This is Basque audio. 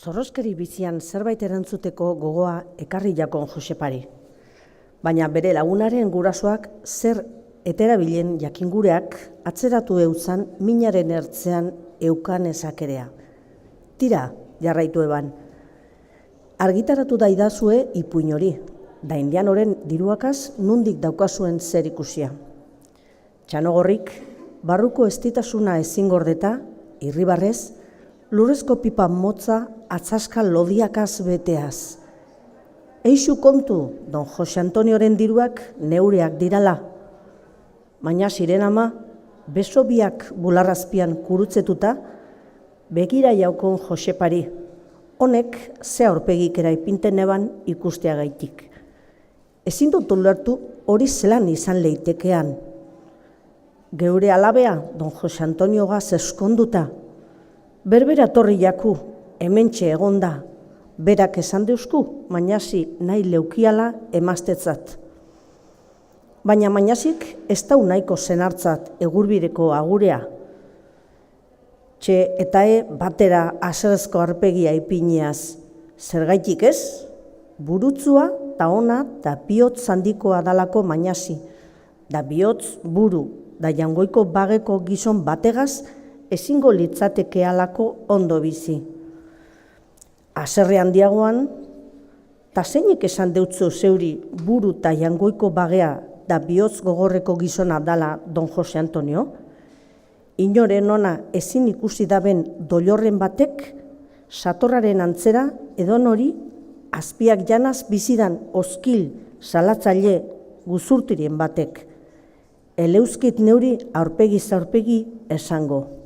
Zorrozkeri bizian zerbait erantzuteko gogoa ekarri jakon Josepari. Baina bere lagunaren gurasoak zer eterabilen jakingureak atzeratu euzan minaren ertzean eukan ezakerea. Tira, jarraitu eban. Argitaratu daidazue ipuin hori, da indianoren diruakaz nundik daukazuen zer ikusia. Txanogorrik, barruko estitasuna ezin gordeta, irribarrez, lurrezko pipa motza atzaska lodiakaz beteaz. Eixu kontu, don Jose Antonioren diruak neureak dirala. Baina ziren ama, beso biak bularrazpian kurutzetuta, begira jaukon Josepari. Honek ze aurpegik eraipinten eban ikusteagaitik. Ezin dut ulertu hori zelan izan leitekean. Geure alabea, don Jose Antonio gaz eskonduta. Berbera torri jaku, hementxe egonda, berak esan deusku, Mañasi nahi leukiala emaztetzat. Baina Mañasik ez dau nahiko zenartzat egurbideko agurea. Txe eta batera aserrezko arpegia ipineaz, zergaitik ez? Burutzua ta ona da bihotz handikoa dalako Mañasi, da bihotz buru da jangoiko bageko gizon bategaz ezingo litzateke alako ondo bizi. Aserre handiagoan, ta zeinek esan deutzu zeuri buru ta jangoiko bagea da bihotz gogorreko gizona dala don Jose Antonio? Inoren ona ezin ikusi daben dolorren batek, satorraren antzera edon hori azpiak janaz bizidan oskil salatzaile guzurtirien batek. Eleuzkit neuri aurpegiz aurpegi esango.